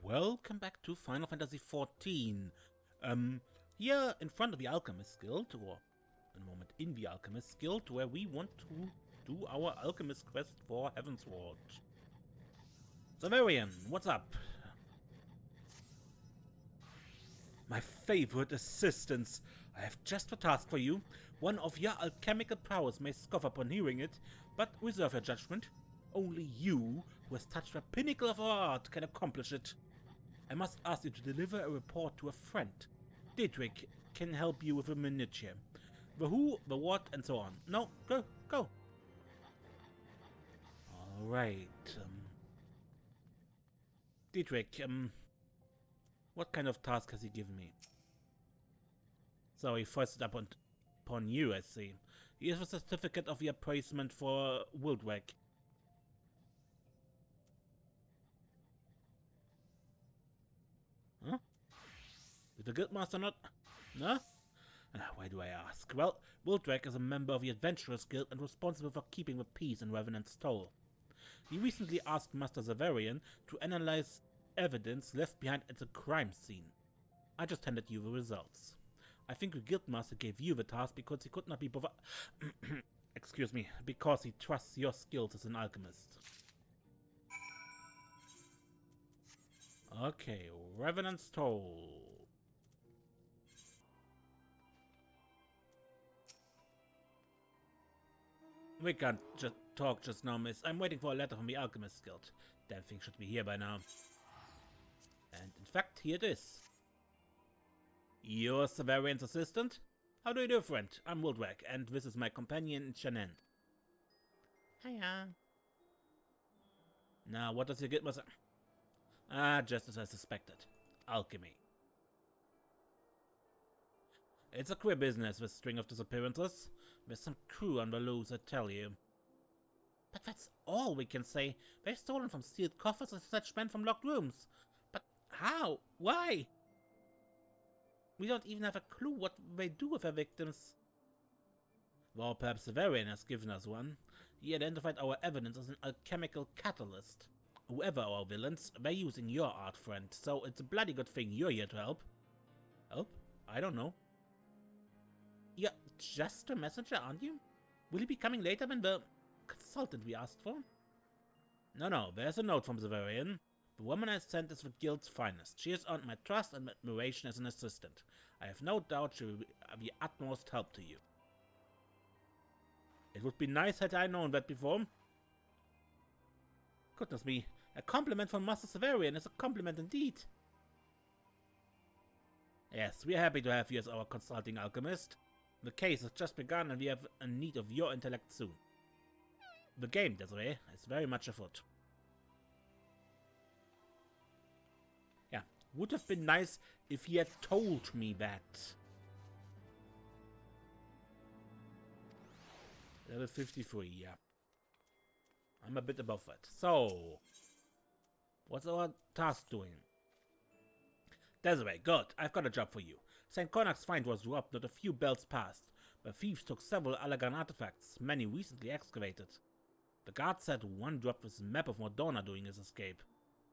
Welcome back to Final Fantasy XIV. Here in front of the Alchemist Guild, or in a moment in the Alchemist Guild, where we want to do our Alchemist quest for Heavensward. Severian, what's up? My favorite assistants. I have just a task for you. One of your alchemical prowess may scoff upon hearing it, but reserve your judgment. Only you, who has touched the pinnacle of our art, can accomplish it. I must ask you to deliver a report to a friend. Dietrich can help you with a miniature. The who, the what, and so on. No, go. Alright, Dietrich, what kind of task has he given me? So he foisted upon you, I see. He has a certificate of the appraisement for Wildweg. Huh? Did the Guildmaster not? No? Why do I ask? Well, Wildweg is a member of the Adventurers Guild and responsible for keeping the peace in Revenant's Toll. He recently asked Master Severian to analyze evidence left behind at the crime scene. I just handed you the results. I think the Guildmaster gave you the task because he could not be bothered. Excuse me, because he trusts your skills as an alchemist. Okay, Revenant's Toll. We can't just talk just now, miss. I'm waiting for a letter from the Alchemist Guild. Damn thing should be here by now. And in fact, here it is. You're Severian's assistant? How do you do, friend? I'm Wildweg, and this is my companion, Shannon. Hiya. Now, what does your Guildmaster... just as I suspected. Alchemy. It's a queer business, this string of disappearances. There's some crew on the loose, I tell you. But that's all we can say. They've stolen from sealed coffers and snatched men from locked rooms. But how? Why? We don't even have a clue what they do with their victims. Well, perhaps Severian has given us one. He identified our evidence as an alchemical catalyst. Whoever our villains, they're using your art, friend, so it's a bloody good thing you're here to help. Help? I don't know. You're just a messenger, aren't you? Will he be coming later than the consultant we asked for? No, there's a note from Severian. The woman I sent is the guild's finest. She has earned my trust and admiration as an assistant. I have no doubt she will be of the utmost help to you. It would be nice had I known that before. Goodness me, a compliment from Master Severian is a compliment indeed. Yes, we are happy to have you as our consulting alchemist. The case has just begun and we have a need of your intellect soon. The game, Desiree, is very much afoot. Yeah, would have been nice if he had told me that. Level 53, yeah. I'm a bit above that. So, what's our task doing? Desiree, good. I've got a job for you. St. Connacht's find was robbed not a few bells past. The thieves took several Alagan artifacts, many recently excavated. The guard said one dropped this map of Mordona during his escape,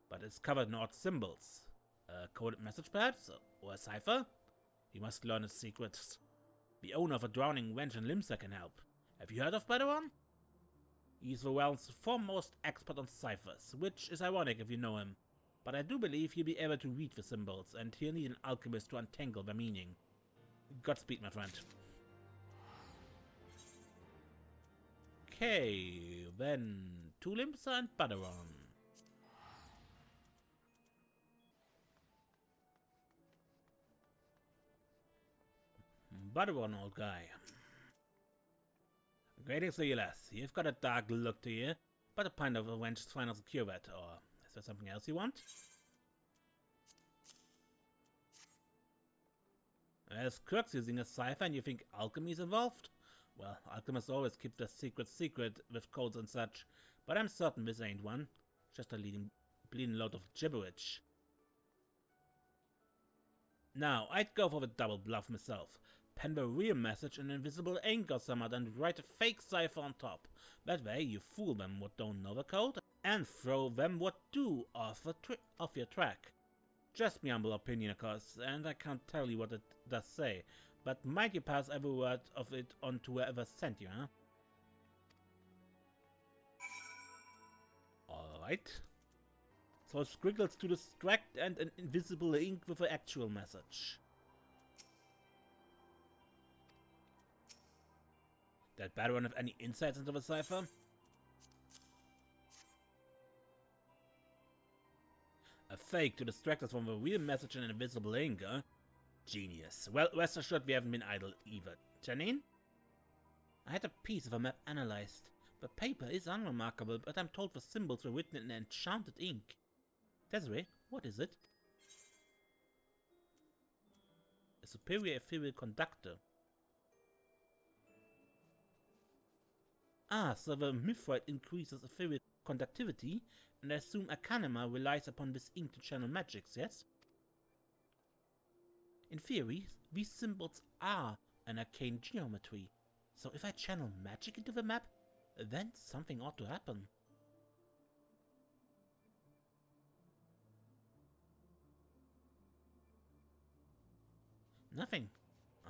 but it's covered in odd symbols. A coded message perhaps? Or a cipher? We must learn its secrets. The owner of a drowning wench in Limsa can help. Have you heard of Padawan? He's the realm's foremost expert on ciphers, which is ironic if you know him. But I do believe he'll be able to read the symbols, and he'll need an alchemist to untangle their meaning. Godspeed, my friend. Okay, then to Limsa and Padawan. Padawan, old guy. Greetings to you, lass. You've got a dark look to you, but a pint of a wench's final cure that, or is there something else you want? There's crooks using a cipher and you think alchemy's involved? Well, alchemists always keep their secret secret with codes and such, but I'm certain this ain't one. Just a bleeding load of gibberish. Now, I'd go for the double bluff myself. Pen the real message in invisible ink or somewhat and write a fake cipher on top. That way you fool them what don't know the code and throw them what do off your track. Just my humble opinion, of course, and I can't tell you what it does say, but might you pass every word of it on to whoever sent you, huh? Alright. So squiggles to distract and an invisible ink with an actual message. Did Baron have any insights into the cipher? A fake to distract us from the real message in an invisible ink, huh? Genius. Well, rest assured we haven't been idle either. Janine? I had a piece of a map analyzed. The paper is unremarkable, but I'm told the symbols were written in enchanted ink. Desiree, what is it? A superior ethereal conductor. Ah, so the mithrite increases ethereal conductivity, and I assume Arcanema relies upon this ink to channel magics, yes? In theory, these symbols are an arcane geometry, so if I channel magic into the map, then something ought to happen. Nothing.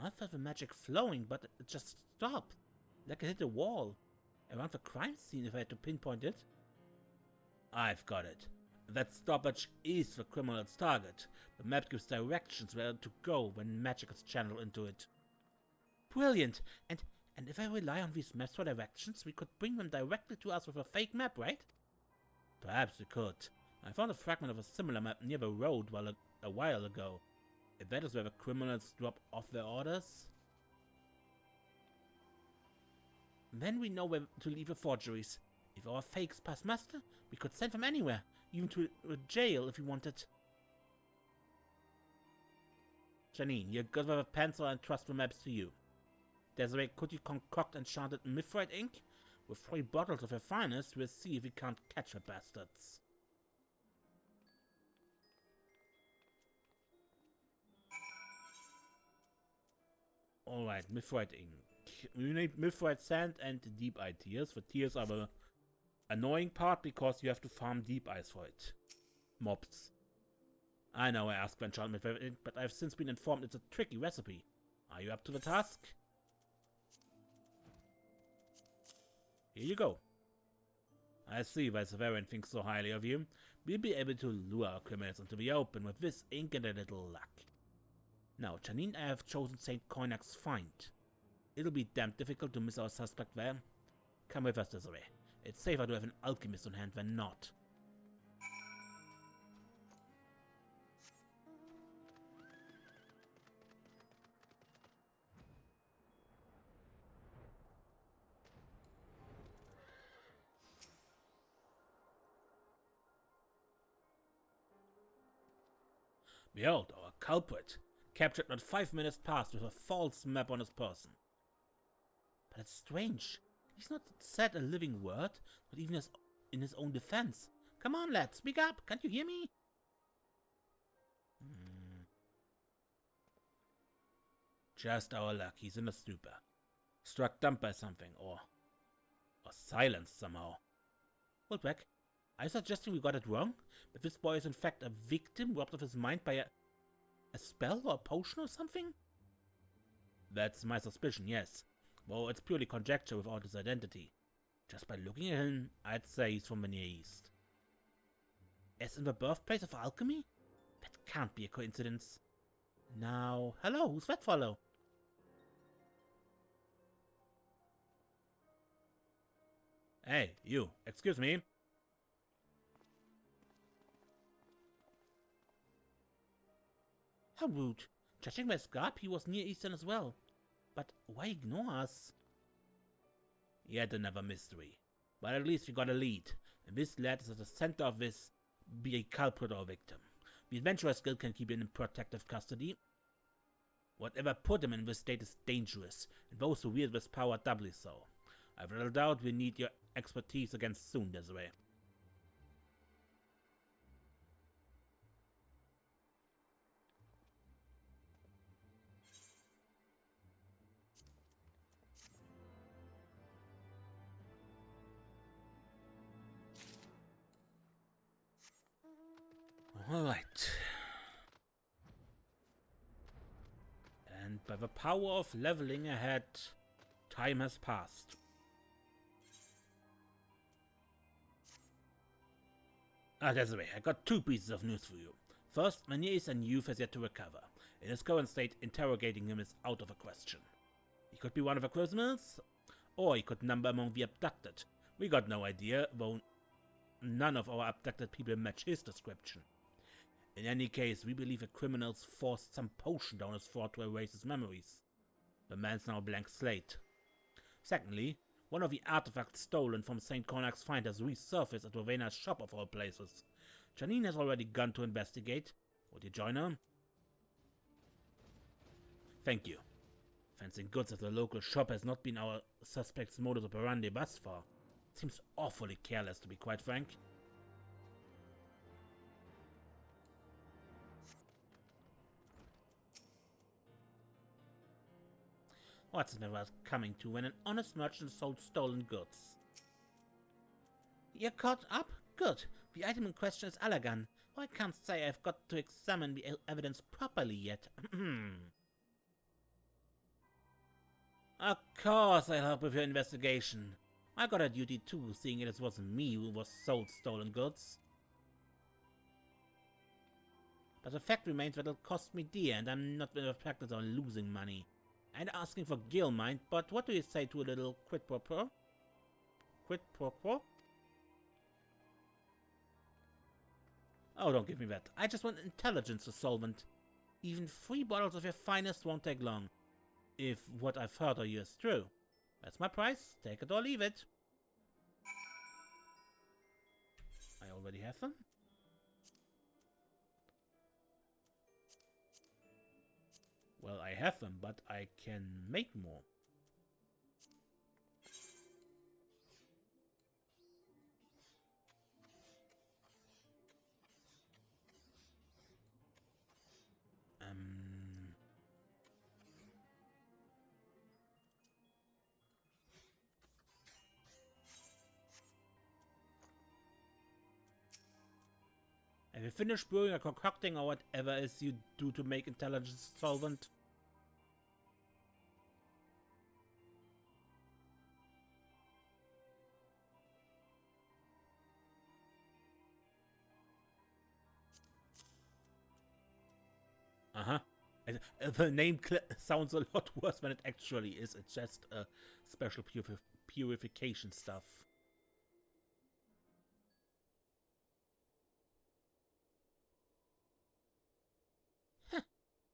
I felt the magic flowing, but it just stopped, like it hit a wall. Around the crime scene if I had to pinpoint it. I've got it. That stoppage is the criminal's target. The map gives directions where to go when magic is channeled into it. Brilliant! And if I rely on these maps for directions, we could bring them directly to us with a fake map, right? Perhaps we could. I found a fragment of a similar map near the road a while ago. If that is where the criminals drop off their orders, then we know where to leave the forgeries. If our fakes pass muster, we could send them anywhere, even to a jail if we wanted. Janine, you're good with a pencil and trust the maps to you. Desiree, could you concoct enchanted mithrite ink? With 3 bottles of your finest, we'll see if we can't catch the bastards. Alright, mithrite ink. You need mithrite sand and deep eye tears. The tears are the annoying part because you have to farm deep eyes for it. Mobs. I know I asked for enchantment mithrite ink, but I've since been informed it's a tricky recipe. Are you up to the task? Here you go. I see why Severian thinks so highly of you. We'll be able to lure our criminals into the open with this ink and a little luck. Now, Janine, I have chosen St. Coinac's find. It'll be damn difficult to miss our suspect there. Come with us, Desiree. It's safer to have an alchemist on hand than not. Behold, our culprit, captured not 5 minutes past with a false map on his person. But it's strange. He's not said a living word, not even in his own defense. Come on, lad, speak up. Can't you hear me? Just our luck. He's in a stupor. Struck dumb by something, or silenced somehow. Hold back. Are you suggesting we got it wrong? That this boy is in fact a victim robbed of his mind by a spell or a potion or something? That's my suspicion, yes. Well, it's purely conjecture without his identity. Just by looking at him, I'd say he's from the Near East. As in the birthplace of alchemy? That can't be a coincidence. Now, hello, who's that fellow? Hey, you, excuse me. How rude. Judging by Scarp, he was Near Eastern as well. But why ignore us? Yet another mystery. But at least we got a lead. And this lad is at the center of this, be a culprit or victim. The Adventurers Guild can keep him in protective custody. Whatever put him in this state is dangerous, and those who wield this power doubly so. I've little doubt we need your expertise again soon, Desiree. Alright. By the power of leveling ahead, time has passed. Desiree, I got 2 pieces of news for you. First, my niece and youth has yet to recover. In his current state, interrogating him is out of the question. He could be one of the criminals, or he could number among the abducted. We got no idea, though none of our abducted people match his description. In any case, we believe the criminals forced some potion down his throat to erase his memories. The man's now a blank slate. Secondly, one of the artifacts stolen from St. Cornac's find has resurfaced at Rowena's shop of all places. Janine has already gone to investigate. Would you join her? Thank you. Fencing goods at the local shop has not been our suspect's modus operandi thus far. Seems awfully careless, to be quite frank. What's never coming to when an honest merchant sold stolen goods? You're caught up? Good. The item in question is Allagan. I can't say I've got to examine the evidence properly yet. Of course I'll help with your investigation. I got a duty too, seeing it was me who was sold stolen goods. But the fact remains that it'll cost me dear, and I'm not in the practice of losing money. I'm asking for Guildmind, but what do you say to a little quid pro quo? Quid pro quo? Oh, don't give me that. I just want intelligence to solvent. Even 3 bottles of your finest won't take long. If what I've heard of you is true. That's my price. Take it or leave it. I already have them. Well, I have them, but I can make more. Have you finished brewing or concocting or whatever it is you do to make intelligence solvent? The name sounds a lot worse than it actually is. It's just a special purification stuff.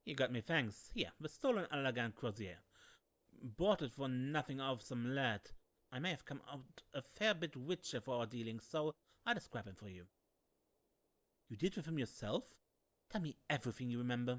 You got me, thanks. Here, the stolen Allagan Crozier. Bought it for nothing of some lad. I may have come out a fair bit richer for our dealings, so I'll just grab him for you. You did with him yourself? Tell me everything you remember.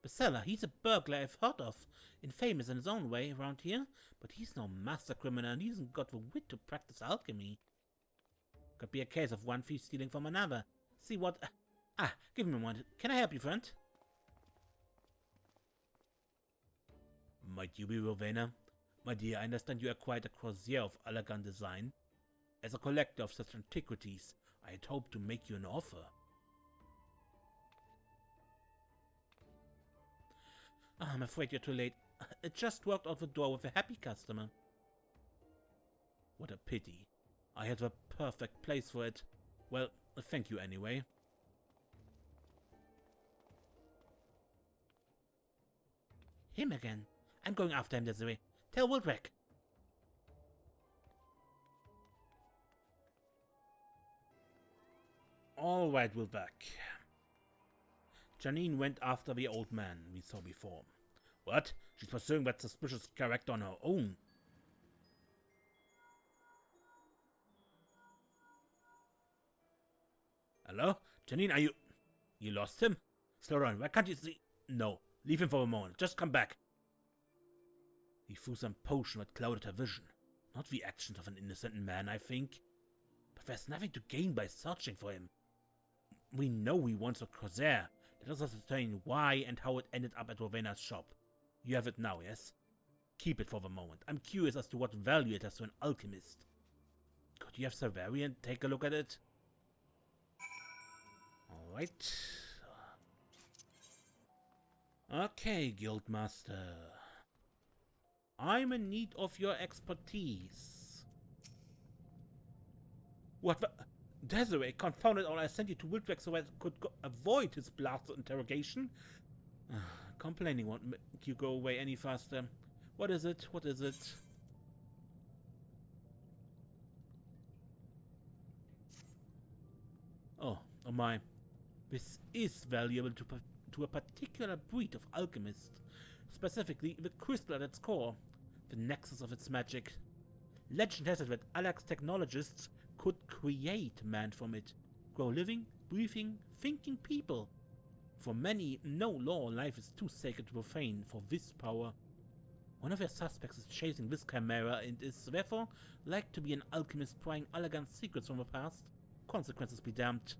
The seller, he's a burglar I've heard of, infamous in his own way around here, but he's no master criminal and he hasn't got the wit to practice alchemy. Could be a case of one thief stealing from another. See what... give me a moment. Can I help you, friend? Might you be Rowena? My dear, I understand you are quite a crozier of Allagan design. As a collector of such antiquities, I had hoped to make you an offer. I'm afraid you're too late. It just walked out the door with a happy customer. What a pity. I had the perfect place for it. Well, thank you anyway. Him again. I'm going after him, Desiree. Tell Wildreck. All right, Wildreck. Janine went after the old man we saw before. What? She's pursuing that suspicious character on her own. Hello? Janine, are you... You lost him? Slow down, why can't you see... No, leave him for a moment, just come back. He threw some potion that clouded her vision. Not the actions of an innocent man, I think. But there's nothing to gain by searching for him. We know he wants a crozier. Let us ascertain why and how it ended up at Rowena's shop. You have it now, yes? Keep it for the moment. I'm curious as to what value it has to an alchemist. Could you have Severian take a look at it? Alright. Okay, Guildmaster. I'm in need of your expertise. What the? Desiree, confound it all, I sent you to Wildrex so I could avoid his blasted interrogation. Complaining won't make you go away any faster. What is it? What is it? Oh my. This is valuable to a particular breed of alchemist. Specifically, the crystal at its core. The nexus of its magic. Legend has it that Alax technologists could create man from it. Grow living, breathing, thinking people. For many, no law or life is too sacred to profane for this power. One of their suspects is chasing this chimera and is therefore like to be an alchemist prying elegant secrets from the past. Consequences be damned.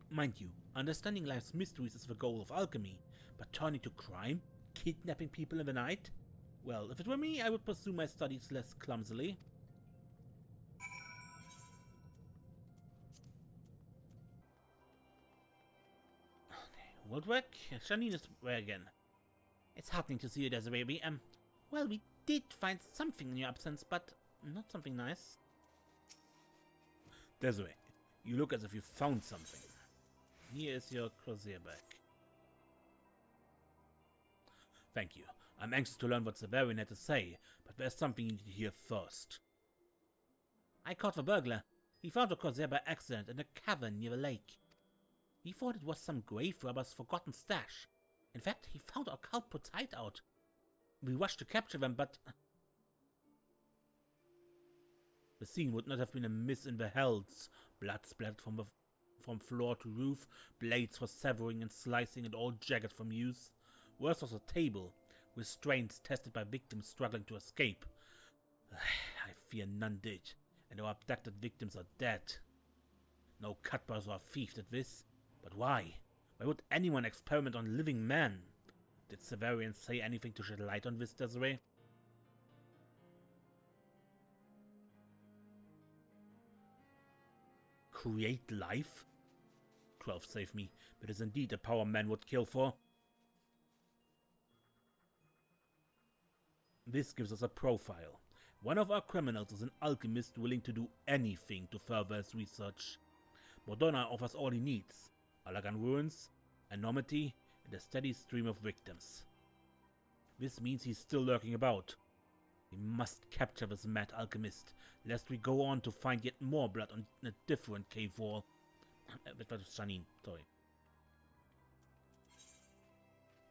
Mind you, understanding life's mysteries is the goal of alchemy, but turning to crime? Kidnapping people in the night? Well, if it were me, I would pursue my studies less clumsily. Woodwork? Janine is where again? It's heartening to see you, Desiree. Well, we did find something in your absence, but not something nice. Desiree, you look as if you found something. Here is your crozier back. Thank you. I'm anxious to learn what Severian had to say, but there's something you need to hear first. I caught the burglar. He found the crozier by accident in a cavern near the lake. He thought it was some grave robber's forgotten stash. In fact, he found our culprit's hideout. We rushed to capture them, but... The scene would not have been amiss in the hells. Blood splattered from floor to roof, blades were severing and slicing and all jagged from use. Worse was a table, with strains tested by victims struggling to escape. I fear none did, and our abducted victims are dead. No cutpurse or thief did this, but why? Why would anyone experiment on living men? Did Severian say anything to shed light on this, Desiree? Create life? 12 save me, but it is indeed a power man would kill for. This gives us a profile. One of our criminals is an alchemist willing to do anything to further his research. Modona offers all he needs. Elegant ruins, enormity, and a steady stream of victims. This means he's still lurking about. We must capture this mad alchemist, lest we go on to find yet more blood on a different cave wall. That was Janine, sorry.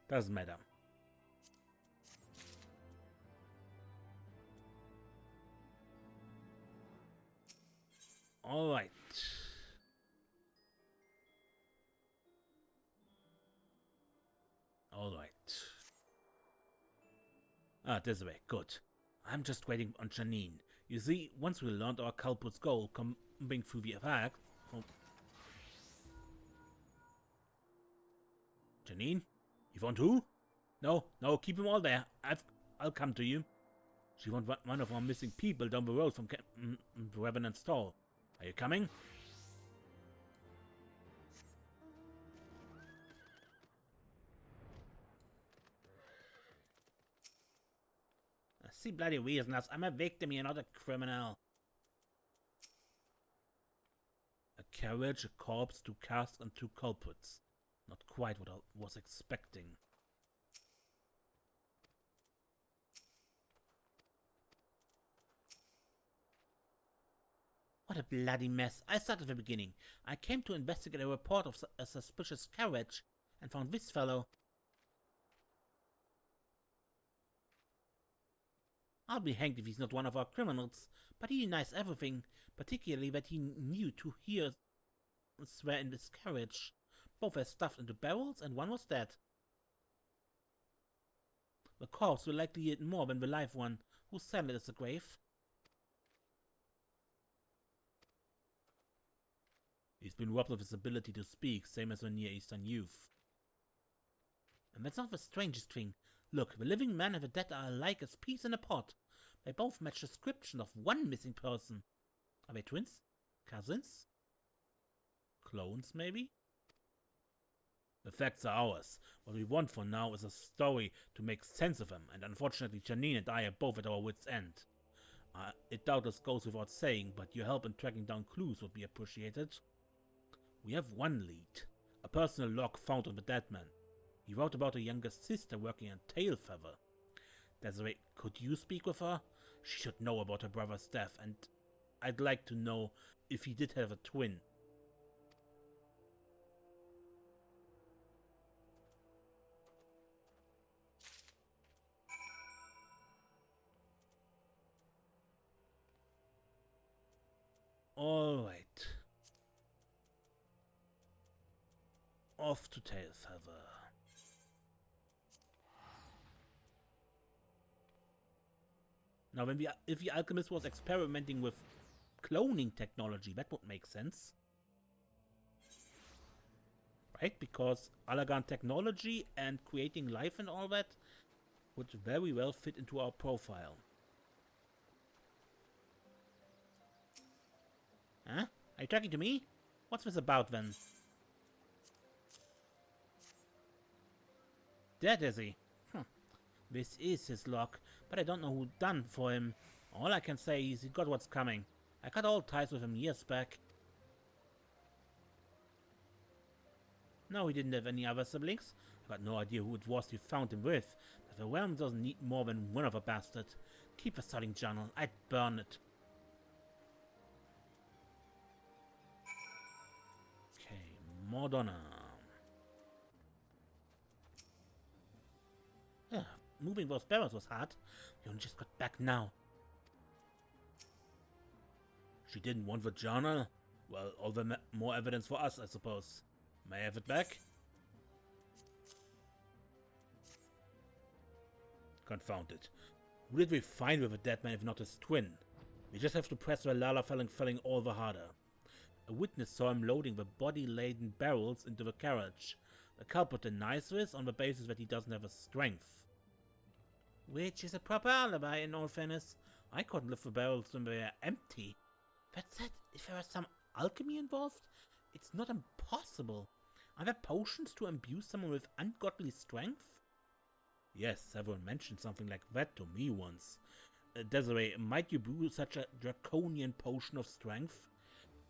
Doesn't matter. Alright. Alright. This way, good. I'm just waiting on Janine. You see, once we learned our culprit's goal coming through the attack... Janine? You want who? No, keep them all there. I'll come to you. She wants one of our missing people down the road from Revenant's stall. Are you coming? See bloody reasons. I'm a victim, you're not a criminal. A carriage, a corpse, 2 casks, and 2 culprits. Not quite what I was expecting. What a bloody mess. I started at the beginning. I came to investigate a report of a suspicious carriage and found this fellow. I'll be hanged if he's not one of our criminals, but he denies everything, particularly that he knew 2 heroes were in this carriage. Both were stuffed into barrels and one was dead. The corpse will likely eat more than the live one, whose salad is a grave. He's been robbed of his ability to speak, same as a Near Eastern youth. And that's not the strangest thing. Look, the living man and the dead are alike as peas in a pot. They both match the description of one missing person. Are they twins? Cousins? Clones, maybe? The facts are ours. What we want for now is a story to make sense of them, and unfortunately Janine and I are both at our wits' end. It doubtless goes without saying, but your help in tracking down clues would be appreciated. We have one lead. A personal log found on the dead man. He wrote about a younger sister working in tail feather. Desiree, could you speak with her? She should know about her brother's death, and I'd like to know if he did have a twin. Alright. Off to tail feather. Now, if the alchemist was experimenting with cloning technology, that would make sense. Right? Because Allagan technology and creating life and all that would very well fit into our profile. Huh? Are you talking to me? What's this about then? That is he. This is his log, but I don't know who done for him. All I can say is he got what's coming. I cut all ties with him years back. No, he didn't have any other siblings. I got no idea who it was you found him with, but the realm doesn't need more than one of a bastard. Keep the studying journal. I'd burn it. Okay, Madonna. Yeah, moving those barrels was hard. You only just got back now. She didn't want the journal? Well, all the more evidence for us, I suppose. May I have it back? Confound it. Who did we find with a dead man if not his twin? We just have to press the Lala felling all the harder. A witness saw him loading the body-laden barrels into the carriage. The culprit denies this on the basis that he doesn't have the strength. Which is a proper alibi, in all fairness. I couldn't lift the barrels when they were empty. That said, if there was some alchemy involved, it's not impossible. Are there potions to imbue someone with ungodly strength? Yes, everyone mentioned something like that to me once. Desiree, might you brew such a draconian potion of strength?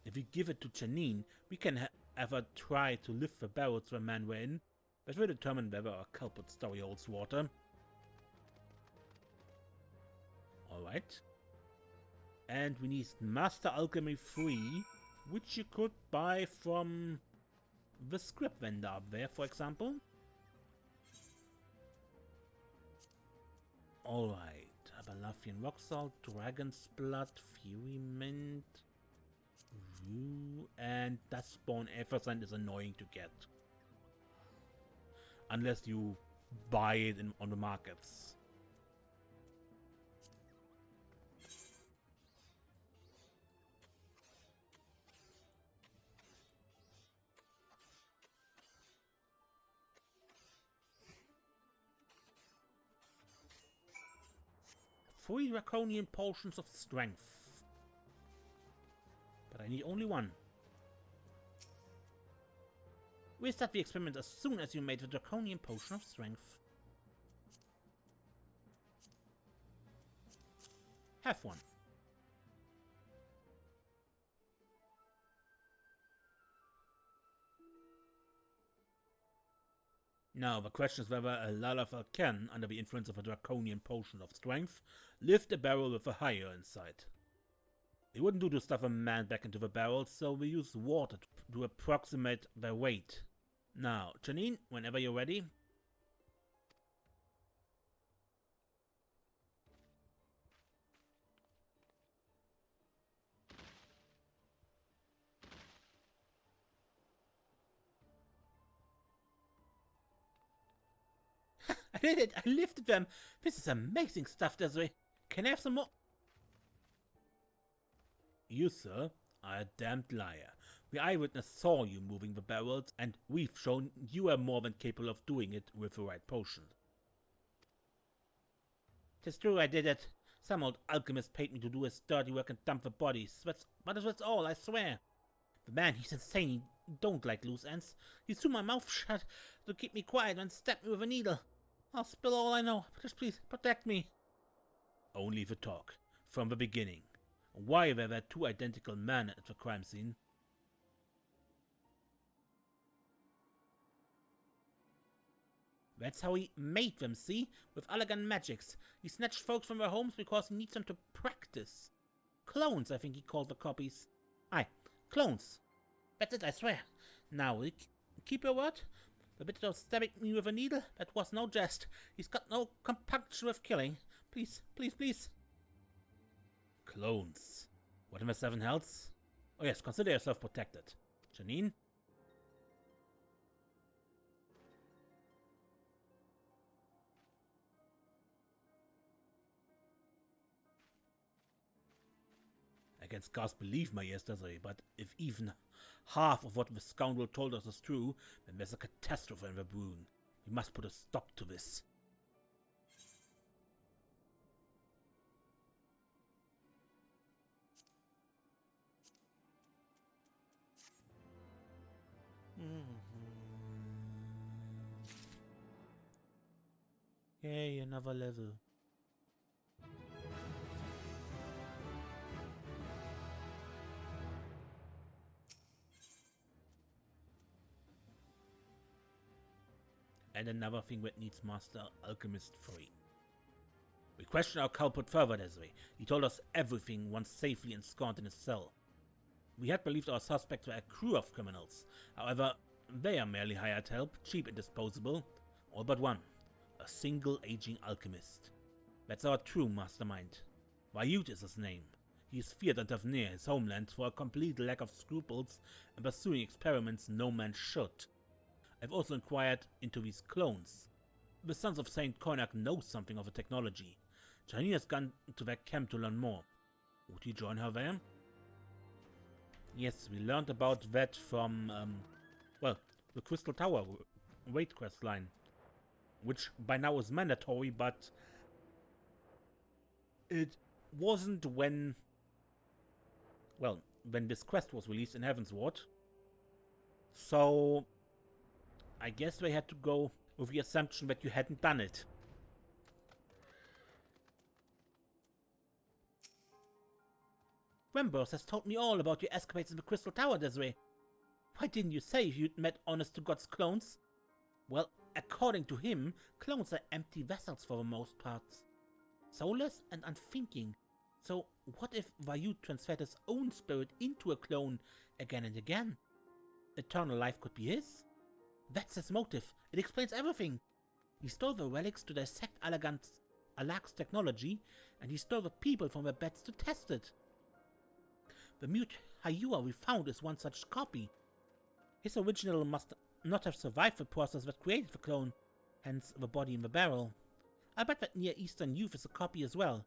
If we give it to Janine, we can have her try to lift the barrels the men were in. That will determine whether our culprit story holds water. Alright. And we need Master Alchemy 3, which you could buy from the script vendor up there, for example. Alright. Abalafian Rock Salt, Dragon's Blood, Fury Mint, Rue, and Dustborn Effercent is annoying to get. Unless you buy it on the markets. Three draconian potions of strength. But I need only one. We'll start the experiment as soon as you made the draconian potion of strength. Have one. Now, the question is whether a Lalafell can, under the influence of a draconian potion of strength, lift a barrel with a higher inside. It wouldn't do to stuff a man back into the barrel, so we use water to approximate their weight. Now, Janine, whenever you're ready. I did it! I lifted them! This is amazing stuff, Desiree. Can I have some more? You, sir, are a damned liar. The eyewitness saw you moving the barrels, and we've shown you are more than capable of doing it with the right potion. 'Tis true I did it. Some old alchemist paid me to do his dirty work and dump the bodies. That's all, I swear. The man, he's insane. He don't like loose ends. He threw my mouth shut to keep me quiet and stabbed me with a needle. I'll spill all I know. Just please, protect me. Only the talk. From the beginning. Why there were two identical men at the crime scene. That's how he made them, see? With elegant magics. He snatched folks from their homes because he needs them to practice. Clones, I think he called the copies. Aye, clones. That's it, I swear. Now, keep your word? The bit of stabbing me with a needle, that was no jest. He's got no compunction with killing. Please, please, please. Clones. What in the seven hells? Oh yes, consider yourself protected. Janine? I can scarce believe my ears, Desiree, but if even half of what the scoundrel told us is true, then there's a catastrophe in the brewing. We must put a stop to this. Yay, another level. And another thing that needs Master Alchemist 3. We questioned our culprit further, Desiree. He told us everything once safely ensconced in his cell. We had believed our suspects were a crew of criminals. However, they are merely hired help, cheap and disposable. All but one. A single aging alchemist. That's our true mastermind. Vayut is his name. He is feared and of near his homeland for a complete lack of scruples and pursuing experiments no man should. I've also inquired into these clones. The Sons of Saint Koinak know something of the technology. Janine has gone to their camp to learn more. Would you join her there? Yes, we learned about that from, well, the Crystal Tower raid quest line. Which by now is mandatory, but it wasn't when this quest was released in Heavensward. So I guess they had to go with the assumption that you hadn't done it. Rembers has told me all about your escapades in the Crystal Tower, Desiree. Why didn't you say you'd met honest-to-God's clones? Well, according to him, clones are empty vessels for the most part. Soulless and unthinking. So what if Vayut transferred his own spirit into a clone again and again? Eternal life could be his? That's his motive. It explains everything. He stole the relics to dissect Alak's technology, and he stole the people from their beds to test it. The mute Hayua we found is one such copy. His original must not have survived the process that created the clone, hence the body in the barrel. I bet that Near Eastern youth is a copy as well.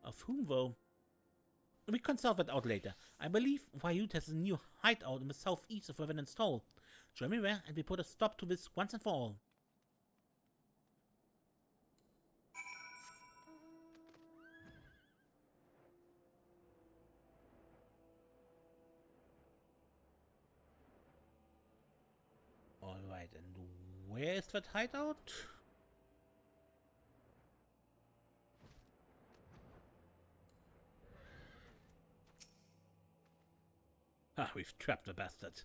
Of whom, though? We can solve that out later. I believe Vayut has a new hideout in the southeast of Revenant's Toll. Join me there, and we put a stop to this once and for all. Alright, and where is that hideout? Ah, we've trapped the bastard.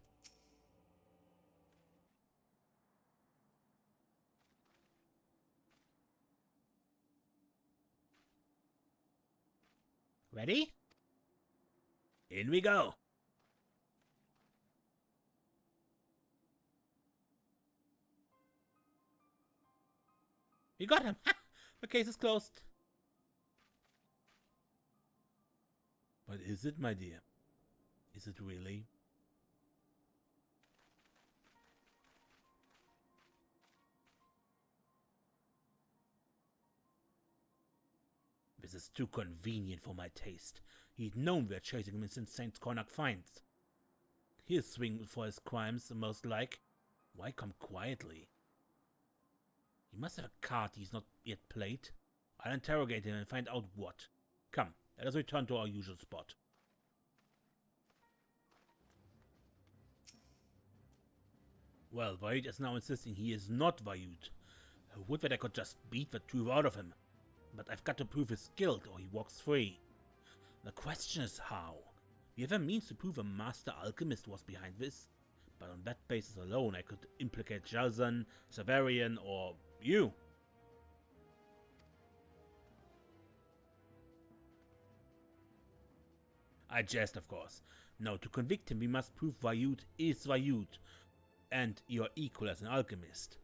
Ready? In we go. We got him. Ha! The case is closed. But is it, my dear? Is it really? This is too convenient for my taste. He'd known we're chasing him since Saint Koinak finds. He'll swing for his crimes, most like. Why come quietly? He must have a card he's not yet played. I'll interrogate him and find out what. Come, let us return to our usual spot. Well, Vayut is now insisting he is not Vayut. I would that I could just beat the truth out of him. But I've got to prove his guilt or he walks free. The question is how. We have a means to prove a master alchemist was behind this. But on that basis alone I could implicate Jalzan, Severian, or you. I jest, of course. No, to convict him we must prove Vayut is Vayut, and you're equal as an alchemist.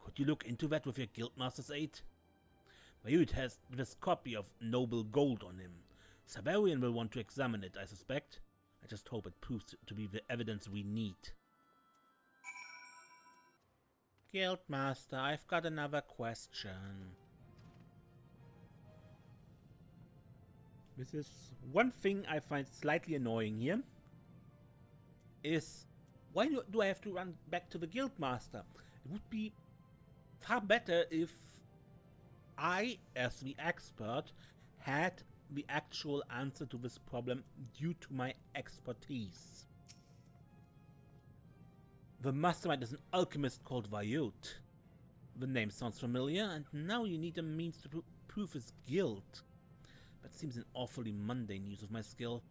Could you look into that with your Guildmaster's aid? Vayut has this copy of noble gold on him. Severian will want to examine it, I suspect. I just hope it proves to be the evidence we need. Guildmaster, I've got another question. This is one thing I find slightly annoying here. Is why do I have to run back to the Guildmaster? It would be far better if I, as the expert, had the actual answer to this problem due to my expertise. The mastermind is an alchemist called Vayut. The name sounds familiar, and now you need a means to prove his guilt. That seems an awfully mundane use of my skill.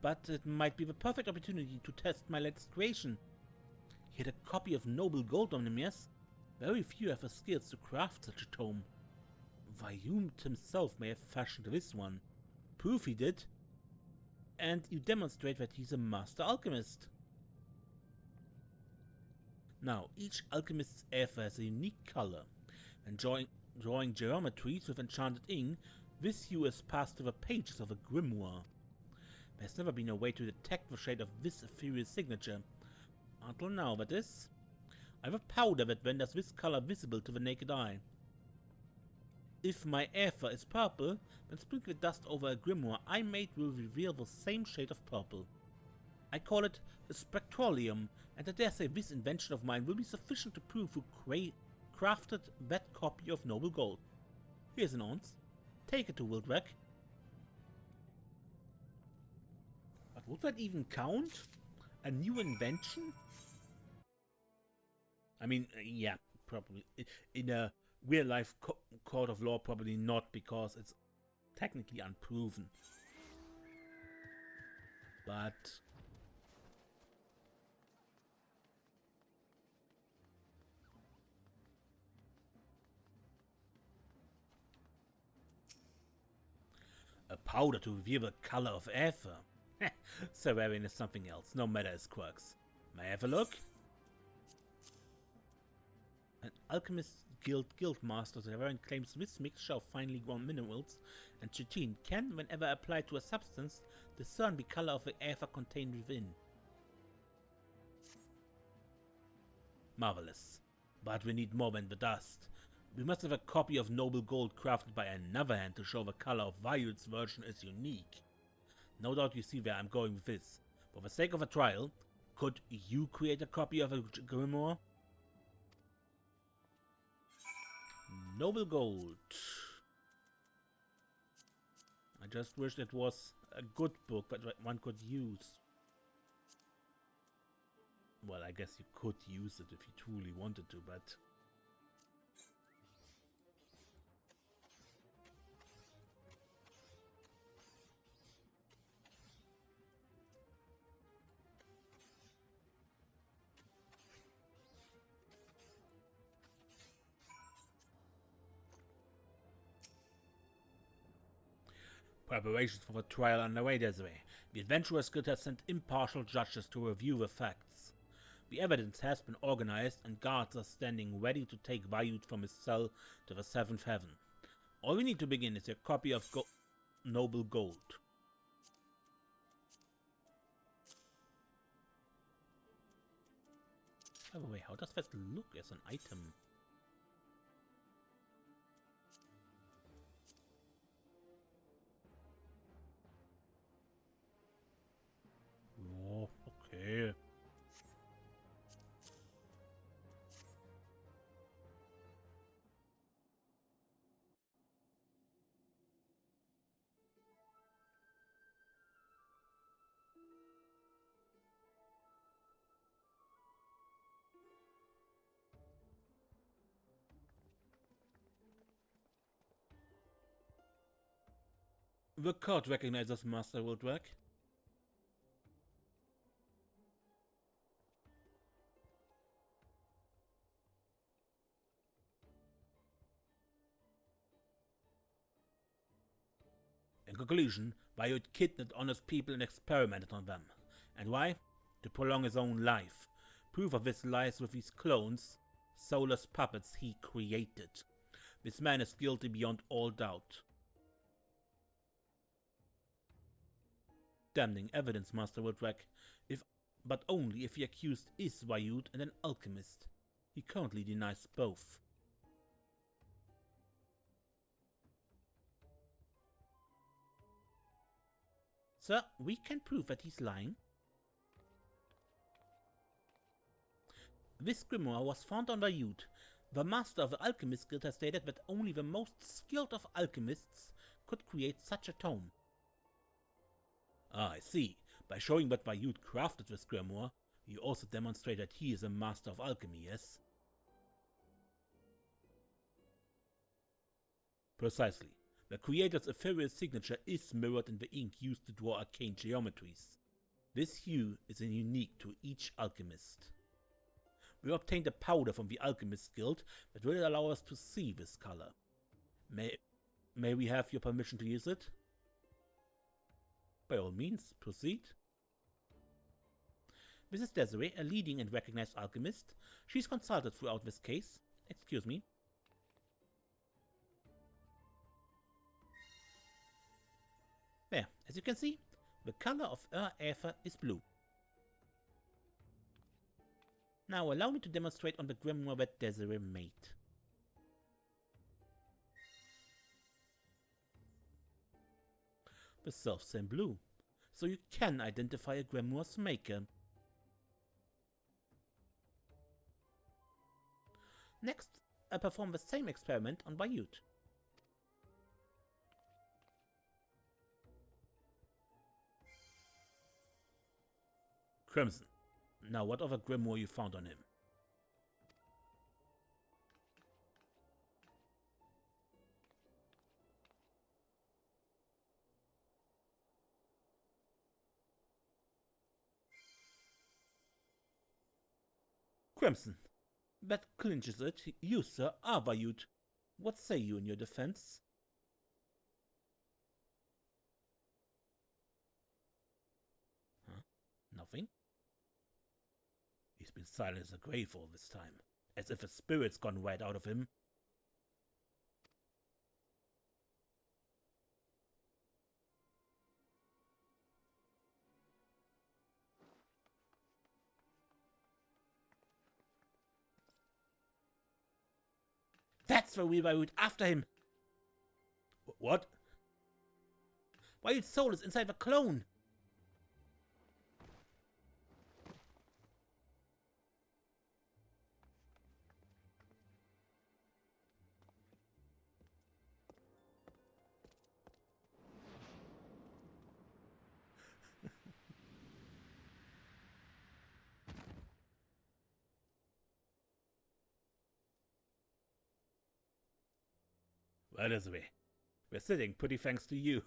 But it might be the perfect opportunity to test my latest creation. He had a copy of noble gold on him, yes? Very few have the skills to craft such a tome. Vayut himself may have fashioned this one. Prove he did. And you demonstrate that he's a master alchemist. Now, each alchemist's aether has a unique color. When drawing geometries with enchanted ink, this hue is passed to the pages of a grimoire. There's never been a way to detect the shade of this ethereal signature. Until now, that is. I have a powder that renders this color visible to the naked eye. If my aether is purple, then sprinkle dust over a grimoire I made will reveal the same shade of purple. I call it the spectrolium, and I dare say this invention of mine will be sufficient to prove who crafted that copy of noble gold. Here's an ounce. Take it to Wildwreck. But would that even count? A new invention? I mean, yeah, probably. In a real-life court of law, probably not, because it's technically unproven. But a powder to reveal the color of aether. Severian is something else, no matter his quirks. May I have a look? An Alchemist Guild Guildmaster Severian claims this mixture of finely ground minerals and chitin can, whenever applied to a substance, discern the color of the aether contained within. Marvelous. But we need more than the dust. We must have a copy of noble gold crafted by another hand to show the color of Vayut's version is unique. No doubt you see where I'm going with this. For the sake of a trial, could you create a copy of a grimoire? Noble gold. I just wish it was a good book that one could use. Well, I guess you could use it if you truly wanted to, but preparations for the trial underway, Desiree. The Adventurers Guild has sent impartial judges to review the facts. The evidence has been organized and guards are standing ready to take Vayut from his cell to the seventh heaven. All we need to begin is a copy of noble gold. By the way, how does that look as an item? Oh, okay. The court recognizes Master Wildrak. In conclusion, Bayut kidnapped honest people and experimented on them. And why? To prolong his own life. Proof of this lies with these clones, soulless puppets he created. This man is guilty beyond all doubt. Damning evidence, Master Wildrak, but only if the accused is Bayut and an alchemist. He currently denies both. Sir, we can prove that he's lying. This grimoire was found on Bayut. The master of the Alchemist Guild has stated that only the most skilled of alchemists could create such a tome. Ah, I see. By showing that Bayut crafted this grimoire, you also demonstrate that he is a master of alchemy, yes? Precisely. The creator's ethereal signature is mirrored in the ink used to draw arcane geometries. This hue is unique to each alchemist. We obtained a powder from the Alchemist Guild that will allow us to see this color. May we have your permission to use it? By all means, proceed. This is Desiree, a leading and recognized alchemist. She's consulted throughout this case. Excuse me. There, as you can see, the color of her aether is blue. Now allow me to demonstrate on the grimoire that Desiree made. The self-same blue, so you can identify a grimoire's maker. Next, I perform the same experiment on Bayut. Crimson. Now what other grimoire you found on him? Crimson. That clinches it. You, sir, are Bayut. What say you in your defense? Huh? Nothing? He's been silent as a grave all this time, as if a spirit's gone right out of him. That's the real Bayut, after him! What? Bayut's soul is inside the clone! Well, Desiree, we're sitting pretty thanks to you.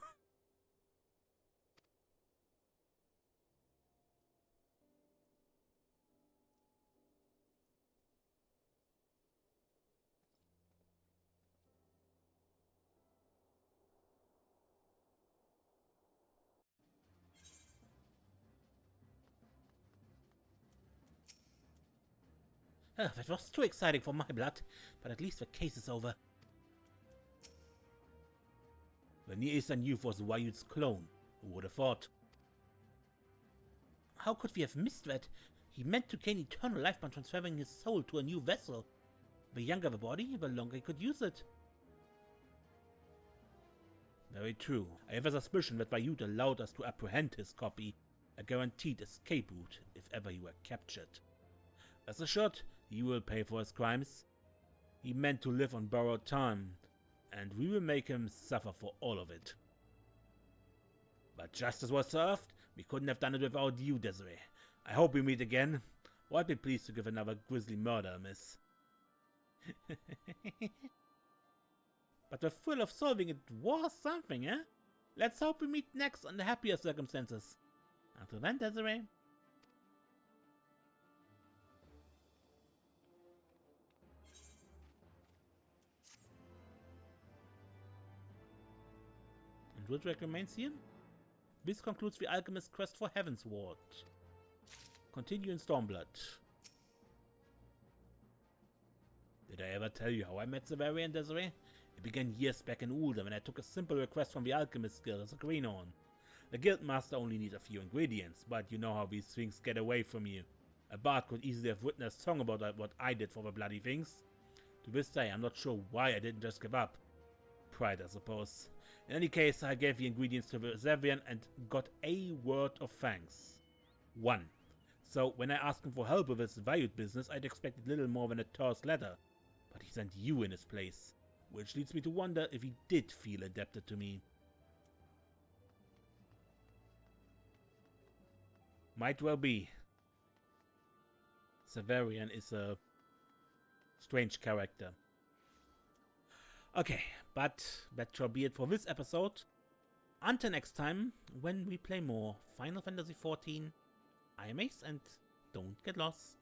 That was too exciting for my blood, but at least the case is over. The Near Eastern youth was Bayut's clone. Who would have thought? How could we have missed that? He meant to gain eternal life by transferring his soul to a new vessel. The younger the body, the longer he could use it. Very true. I have a suspicion that Bayut allowed us to apprehend his copy, a guaranteed escape route if ever he were captured. As assured, he will pay for his crimes. He meant to live on borrowed time, and we will make him suffer for all of it. But justice was served. We couldn't have done it without you, Desiree. I hope we meet again, or I'd be pleased to give another grisly murder a miss. But the thrill of solving it was something, eh? Let's hope we meet next under happier circumstances. Until then, Desiree. And Woodrick remains here. This concludes the Alchemist's quest for Heavensward. Continue in Stormblood. Did I ever tell you how I met Severian, Desiree? It began years back in Ulda when I took a simple request from the Alchemist Guild as a greenhorn. The Guildmaster only needs a few ingredients, but you know how these things get away from you. A bard could easily have written a song about what I did for the bloody things. To this day, I'm not sure why I didn't just give up. Pride, I suppose. In any case, I gave the ingredients to the Severian and got a word of thanks. 1. So, when I asked him for help with his valued business, I'd expected little more than a terse letter. But he sent you in his place, which leads me to wonder if he did feel indebted to me. Might well be. Severian is a strange character. Okay, but that shall be it for this episode. Until next time, when we play more Final Fantasy XIV, I am Ace and don't get lost.